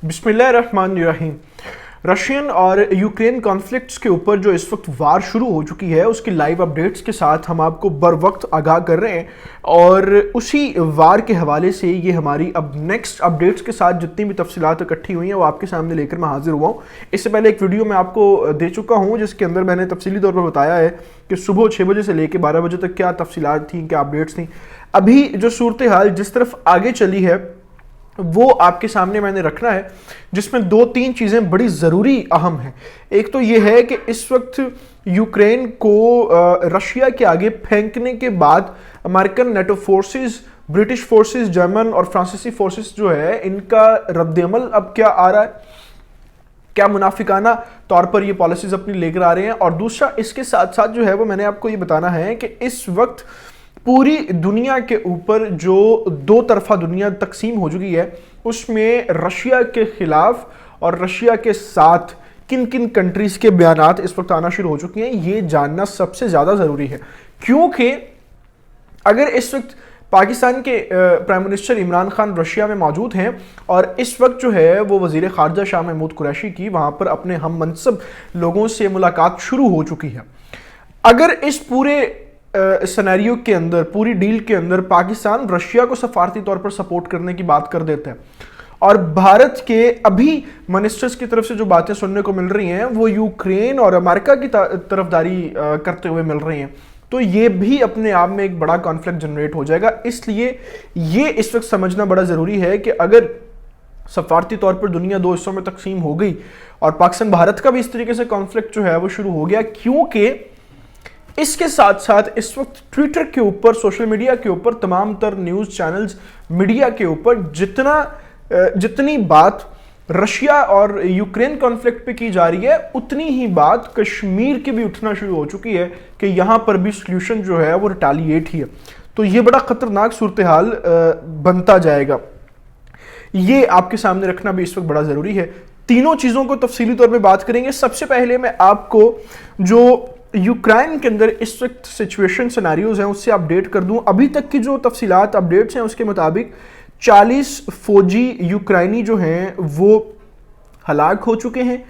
बिस्मिल्लाहिर्रहमानिर्रहीम। रशियन और Ukraine conflicts के ऊपर जो इस वक्त वार शुरू हो चुकी है उसकी लाइव अपडेट्स के साथ हम आपको बर वक्त आगाह कर रहे हैं, और उसी वार के हवाले से ये हमारी अब नेक्स्ट अपडेट्स के साथ जितनी भी तफसीलात इकट्ठी हुई हैं वो आपके सामने लेकर मैं हाजिर हुआ हूँ। इससे पहले एक वीडियो मैं आपको दे चुका हूँ जिसके अंदर मैंने तफसीली तौर पर बताया है कि सुबह 6 बजे से लेकर 12 बजे तक क्या तफसीलात थी, क्या अपडेट्स थी। अभी जो सूरत हाल जिस तरफ आगे चली है वो आपके सामने मैंने रखना है, जिसमें दो तीन चीज़ें बड़ी ज़रूरी अहम हैं। एक तो ये है कि इस वक्त यूक्रेन को रशिया के आगे फेंकने के बाद American NATO forces, British forces, German और फ्रांसीसी फोर्सेस जो है इनका रद्द-ए-अमल अब क्या आ रहा है, क्या मुनाफिकाना तौर पर ये पॉलिसीज अपनी लेकर आ रहे हैं। और दूसरा इसके साथ साथ जो है वो मैंने आपको ये बताना है कि इस वक्त पूरी दुनिया के ऊपर जो दो तरफा दुनिया तकसीम हो चुकी है उसमें रशिया के खिलाफ और रशिया के साथ किन किन कंट्रीज के बयानात इस वक्त आना शुरू हो चुके हैं, ये जानना सबसे ज़्यादा ज़रूरी है। क्योंकि अगर इस वक्त पाकिस्तान के prime minister Imran Khan Russia में मौजूद हैं और इस वक्त जो है वो वज़ीर ख़ारजा शाह महमूद कुरैशी की वहाँ पर अपने हम मनसब लोगों से मुलाकात शुरू हो चुकी है, अगर इस पूरे सिनेरियो के अंदर, पूरी डील के अंदर पाकिस्तान रशिया को सफारती तौर पर सपोर्ट करने की बात कर देता है और भारत के अभी मिनिस्टर्स की तरफ से जो बातें सुनने को मिल रही हैं वो यूक्रेन और अमेरिका की तरफदारी करते हुए मिल रही हैं, तो ये भी अपने आप में एक बड़ा कॉन्फ्लिक्ट जनरेट हो जाएगा। इसलिए ये इस वक्त समझना बड़ा ज़रूरी है कि अगर सफारती तौर पर दुनिया दो हिस्सों में तकसीम हो गई और पाकिस्तान भारत का भी इस तरीके से कॉन्फ्लिक्ट जो है वो शुरू हो गया, क्योंकि इसके साथ साथ इस वक्त ट्विटर के ऊपर, सोशल मीडिया के ऊपर, तमाम तर न्यूज़ चैनल्स, मीडिया के ऊपर जितनी बात रशिया और यूक्रेन कॉन्फ्लिक्ट पे की जा रही है उतनी ही बात कश्मीर की भी उठना शुरू हो चुकी है कि यहाँ पर भी सोल्यूशन जो है वो रिटालिएट ही है। तो ये बड़ा ख़तरनाक सूरत हाल बनता जाएगा, ये आपके सामने रखना भी इस वक्त बड़ा ज़रूरी है। तीनों चीज़ों को तफसीली तौर पर बात करेंगे। सबसे पहले मैं आपको जो यूक्रेन के अंदर इस वक्त सिचुएशन सिनेरियोज हैं उससे अपडेट कर दूं। अभी तक की जो तफसीलात अपडेट्स हैं उसके मुताबिक 40 फौजी यूक्रेनी जो हैं वो हलाक हो चुके हैं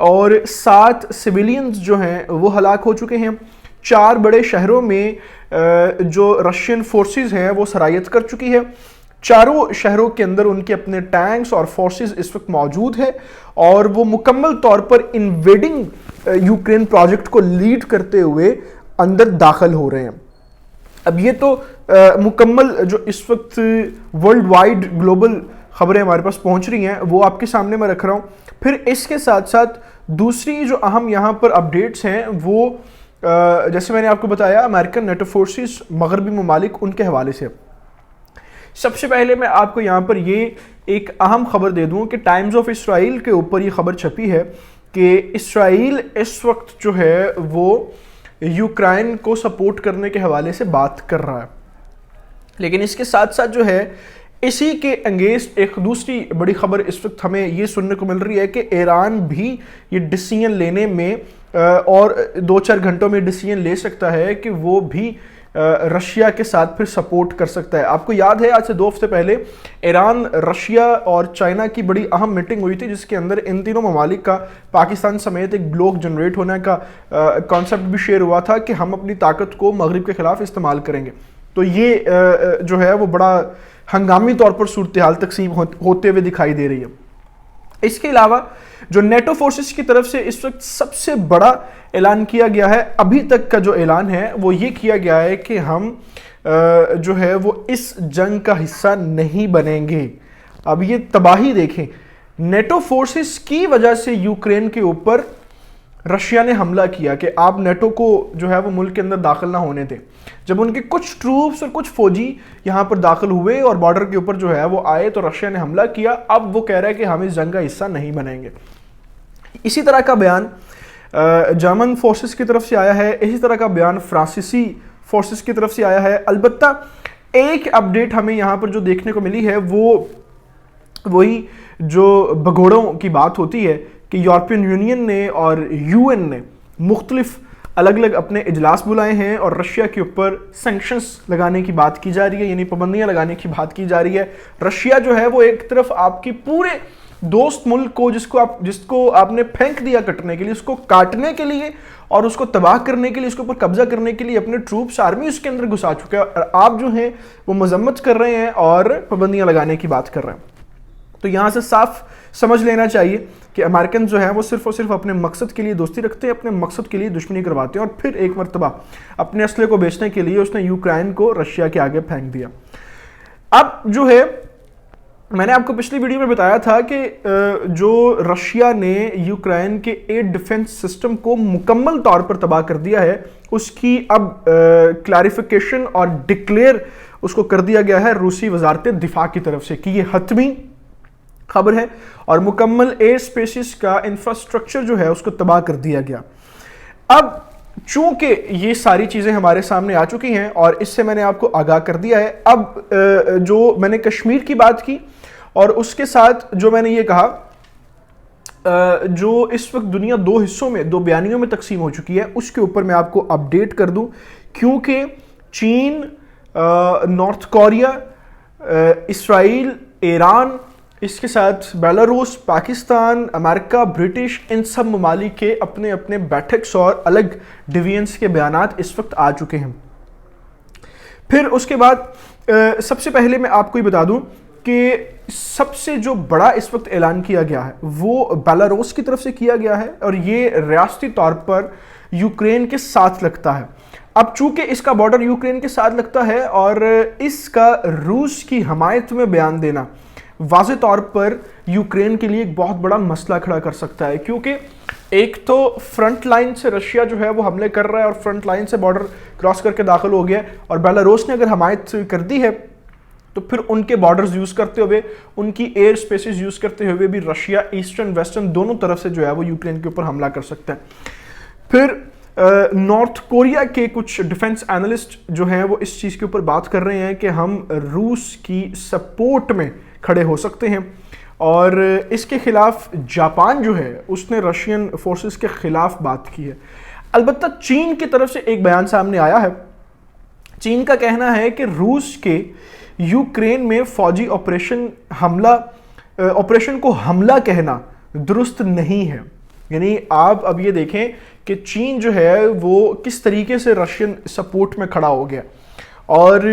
और 7 सिविलियंस जो हैं वो हलाक हो चुके हैं। 4 बड़े शहरों में जो रशियन फोर्सेस हैं वो सरायत कर चुकी है। चारों शहरों के अंदर उनके अपने टैंक्स और फोर्सेस इस वक्त मौजूद है और वो मुकम्मल तौर पर इन्वेडिंग यूक्रेन प्रोजेक्ट को लीड करते हुए अंदर दाखिल हो रहे हैं। अब ये तो मुकम्मल जो इस वक्त वर्ल्ड वाइड ग्लोबल खबरें हमारे पास पहुंच रही हैं वो आपके सामने मैं रख रहा हूँ। फिर इसके साथ साथ दूसरी जो अहम यहाँ पर अपडेट्स हैं वो जैसे मैंने आपको बताया अमेरिकन नेटो फोर्सेस, मगरबी ममालिक, उनके हवाले से। सबसे पहले मैं आपको यहाँ पर ये एक अहम खबर दे दूँ कि टाइम्स ऑफ इसराइल के ऊपर ये खबर छपी है कि इसराइल इस वक्त जो है वो यूक्रेन को सपोर्ट करने के हवाले से बात कर रहा है, लेकिन इसके साथ साथ जो है इसी के अंगेंस्ट एक दूसरी बड़ी खबर इस वक्त हमें ये सुनने को मिल रही है कि ईरान भी ये डिसीजन लेने में और 2-4 घंटों में डिसीजन ले सकता है कि वो भी रशिया के साथ फिर सपोर्ट कर सकता है। आपको याद है आज से 2 हफ्ते पहले ईरान, रशिया और चाइना की बड़ी अहम मीटिंग हुई थी जिसके अंदर इन तीनों ममालिक का पाकिस्तान समेत एक ब्लॉक जनरेट होने का कॉन्सेप्ट भी शेयर हुआ था कि हम अपनी ताकत को मगरिब के खिलाफ इस्तेमाल करेंगे। तो ये जो है वो बड़ा हंगामी तौर पर सूरत हाल तकसीम होते हुए दिखाई दे रही है। इसके अलावा जो नेटो फोर्सेस की तरफ से इस वक्त सबसे बड़ा ऐलान किया गया है, अभी तक का जो ऐलान है वो ये किया गया है कि हम जो है वो इस जंग का हिस्सा नहीं बनेंगे। अब ये तबाही देखें, नेटो फोर्सेस की वजह से यूक्रेन के ऊपर रशिया ने हमला किया कि आप नेटो को जो है वो मुल्क के अंदर दाखिल ना होने दें। जब उनके कुछ ट्रूप्स और कुछ फौजी यहाँ पर दाखिल हुए और बॉर्डर के ऊपर जो है वो आए तो रशिया ने हमला किया। अब वो कह रहा है कि हम इस जंग का हिस्सा नहीं बनेंगे। इसी तरह का बयान जर्मन फोर्सेस की तरफ से आया है, इसी तरह का बयान फ्रांसीसी फोर्सेस की तरफ से आया है। अलबत्ता एक अपडेट हमें यहाँ पर जो देखने को मिली है वो वही जो भगोड़ों की बात होती है कि यूरोपियन यूनियन ने और यूएन ने मुख्तलिफ अलग अलग अपने इजलास बुलाए हैं और रशिया के ऊपर सैंक्शंस लगाने की बात की जा रही है, यानी पाबंदियां लगाने की बात की जा रही है। रशिया जो है वो एक तरफ आपकी पूरे दोस्त मुल्क को जिसको आपने फेंक दिया कटने के लिए, उसको काटने के लिए और उसको तबाह करने के लिए, उसके ऊपर कब्जा करने के लिए अपने ट्रूप्स, आर्मी उसके अंदर घुसा चुके हैं, और आप जो हैं वो मजम्मत कर रहे हैं और पाबंदियां लगाने की बात कर रहे हैं। तो यहाँ से साफ समझ लेना चाहिए कि अमेरिकन जो है वो सिर्फ और सिर्फ अपने मकसद के लिए दोस्ती रखते हैं, अपने मकसद के लिए दुश्मनी करवाते हैं, और फिर एक मरतबा अपने असले को बेचने के लिए उसने यूक्रेन को रशिया के आगे फेंक दिया। अब जो है मैंने आपको पिछली वीडियो में बताया था कि जो रशिया ने यूक्रेन के एयर डिफेंस सिस्टम को मुकम्मल तौर पर तबाह कर दिया है, उसकी अब क्लैरिफिकेशन और डिक्लेयर उसको कर दिया गया है रूसी वजारत दिफा की तरफ से कि ये हतमी खबर है और मुकम्मल एयर स्पेसिस का इंफ्रास्ट्रक्चर जो है उसको तबाह कर दिया गया। अब चूंकि ये सारी चीज़ें हमारे सामने आ चुकी हैं और इससे मैंने आपको आगाह कर दिया है, अब जो मैंने कश्मीर की बात की और उसके साथ जो मैंने ये कहा, जो इस वक्त दुनिया दो हिस्सों में, दो बयानियों में तकसीम हो चुकी है, उसके ऊपर मैं आपको अपडेट कर दूं, क्योंकि चीन, नॉर्थ कोरिया, इसराइल, ईरान, इसके साथ बेलारूस, पाकिस्तान, अमेरिका, ब्रिटिश, इन सब ममालिक के अपने अपने बैठक्स और अलग डिवीजन्स के बयानात इस वक्त आ चुके हैं। फिर उसके बाद सबसे पहले मैं आपको ये बता दूं कि सबसे जो बड़ा इस वक्त ऐलान किया गया है वो बेलारूस की तरफ से किया गया है, और ये रियासती तौर पर यूक्रेन के साथ लगता है। अब चूंकि इसका बॉर्डर यूक्रेन के साथ लगता है और इसका रूस की हमायत में बयान देना वाज़े तौर पर यूक्रेन के लिए एक बहुत बड़ा मसला खड़ा कर सकता है, क्योंकि एक तो फ्रंट लाइन से रशिया जो है वो हमले कर रहा है और फ्रंट लाइन से बॉर्डर क्रॉस करके दाखिल हो गया, और बेलारूस ने अगर हमायत कर दी है तो फिर उनके बॉर्डर्स यूज़ करते हुए, उनकी एयर स्पेसेस यूज़ करते हुए भी रशिया ईस्टर्न वेस्टर्न दोनों तरफ से जो है वो यूक्रेन के ऊपर हमला कर सकता है। फिर नॉर्थ कोरिया के कुछ डिफेंस एनालिस्ट जो हैं वो इस चीज़ के ऊपर बात कर रहे हैं कि हम रूस की सपोर्ट में खड़े हो सकते हैं, और इसके खिलाफ जापान जो है उसने रशियन फोर्सेस के खिलाफ बात की है। अलबत्ता चीन की तरफ से एक बयान सामने आया है। चीन का कहना है कि रूस के यूक्रेन में फौजी ऑपरेशन को हमला कहना दुरुस्त नहीं है। यानी आप अब ये देखें कि चीन जो है वो किस तरीके से रशियन सपोर्ट में खड़ा हो गया, और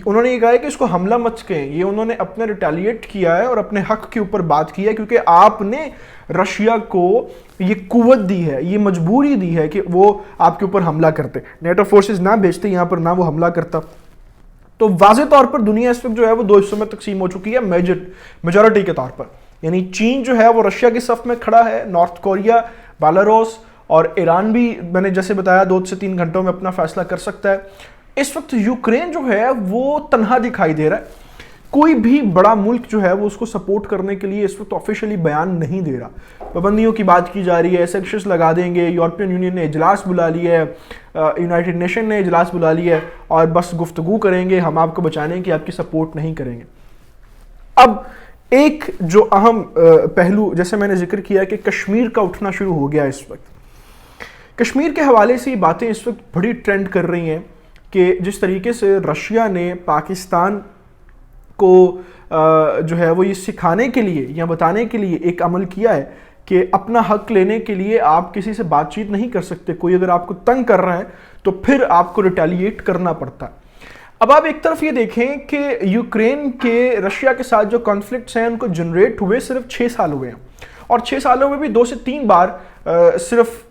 उन्होंने ये कहा है कि इसको हमला मत कहें, ये उन्होंने अपने रिटेलिएट किया है और अपने हक के ऊपर बात की है, क्योंकि आपने रशिया को ये कुव्वत दी है, ये मजबूरी दी है कि वो आपके ऊपर हमला करते, नेटो फोर्सेस ना भेजते यहाँ पर, ना वो हमला करता। तो वाज़े तौर पर दुनिया इस वक्त जो है वो दो हिस्सों में तकसीम हो चुकी है मेजॉरिटी के तौर पर। यानी चीन जो है वो रशिया की सफ में खड़ा है, नॉर्थ कोरिया, बेलारूस और ईरान भी मैंने जैसे बताया 2 से 3 घंटों में अपना फैसला कर सकता है। इस वक्त यूक्रेन जो है वो तन्हा दिखाई दे रहा है, कोई भी बड़ा मुल्क जो है वो उसको सपोर्ट करने के लिए इस वक्त ऑफिशियली बयान नहीं दे रहा। पाबंदियों की बात की जा रही है, सैंक्शंस लगा देंगे, यूरोपियन यूनियन ने इजलास बुला लिया है, यूनाइटेड नेशन ने इजलास बुला लिया है, और बस गुफ्तगू करेंगे, हम आपको बचाने की आपकी सपोर्ट नहीं करेंगे। अब एक जो अहम पहलू जैसे मैंने जिक्र किया कि कश्मीर का उठना शुरू हो गया इस वक्त। कश्मीर के हवाले से ये बातें इस वक्त बड़ी ट्रेंड कर रही हैं कि जिस तरीके से रशिया ने पाकिस्तान को जो है वो ये सिखाने के लिए या बताने के लिए एक अमल किया है कि अपना हक लेने के लिए आप किसी से बातचीत नहीं कर सकते, कोई अगर आपको तंग कर रहा है तो फिर आपको रिटेलिएट करना पड़ता है। अब आप एक तरफ ये देखें कि यूक्रेन के रशिया के साथ जो कॉन्फ्लिक्ट्स हैं उनको जनरेट हुए सिर्फ 6 साल हुए हैं, और 6 सालों में भी 2 से 3 बार सिर्फ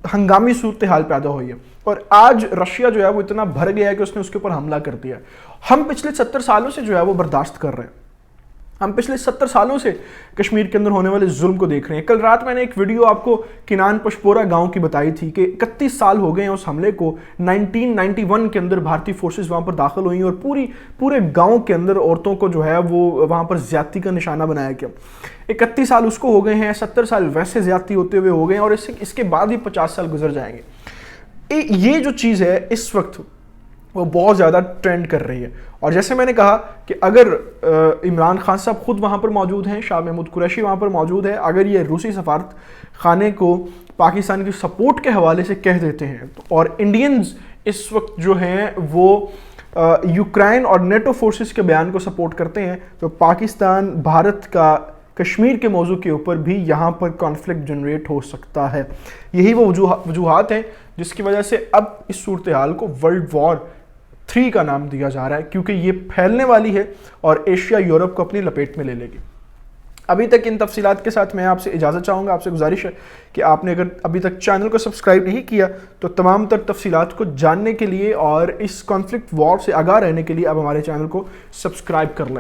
हंगामी सूरत हाल पैदा हुई है, और आज रशिया जो है वो इतना भर गया है कि उसने उसके ऊपर हमला कर दिया। हम पिछले 70 सालों से जो है वो बर्दाश्त कर रहे हैं, हम पिछले 70 सालों से कश्मीर के अंदर होने वाले जुल्म को देख रहे हैं। कल रात मैंने एक वीडियो आपको किनान पशपोरा गांव की बताई थी कि 31 साल हो गए हैं उस हमले को। 1991 के अंदर भारतीय फोर्सेस वहां पर दाखिल हुई और पूरे गांव के अंदर औरतों को जो है वो वहां पर ज्यादती का निशाना बनाया गया। 31 साल उसको हो गए हैं, 70 साल वैसे ज्यादती होते हुए हो गए हैं, और इसके बाद भी 50 साल गुजर जाएंगे। ये जो चीज़ है इस वक्त वो बहुत ज़्यादा ट्रेंड कर रही है। और जैसे मैंने कहा कि अगर इमरान खान साहब खुद वहाँ पर मौजूद हैं, शाह महमूद कुरैशी वहाँ पर मौजूद है, अगर ये रूसी सफारत खाने को पाकिस्तान की सपोर्ट के हवाले से कह देते हैं तो, और इंडियंस इस वक्त जो हैं वो यूक्रेन और नेटो फोर्सेस के बयान को सपोर्ट करते हैं, तो पाकिस्तान भारत का کشمیر کے موضوع کے اوپر بھی یہاں پر کانفلکٹ جنریٹ ہو سکتا ہے. یہی وہ وجوہات ہیں جس کی وجہ سے اب اس صورتحال کو ورلڈ وار 3 کا نام دیا جا رہا ہے، کیونکہ یہ پھیلنے والی ہے اور ایشیا یورپ کو اپنی لپیٹ میں لے لے گی. ابھی تک ان تفصیلات کے ساتھ میں آپ سے اجازت چاہوں گا. آپ سے گزارش ہے کہ آپ نے اگر ابھی تک چینل کو سبسکرائب نہیں کیا تو تمام تر تفصیلات کو جاننے کے لیے اور اس کانفلکٹ وار سے آگاہ رہنے کے لیے اب ہمارے چینل کو سبسکرائب کر لیں.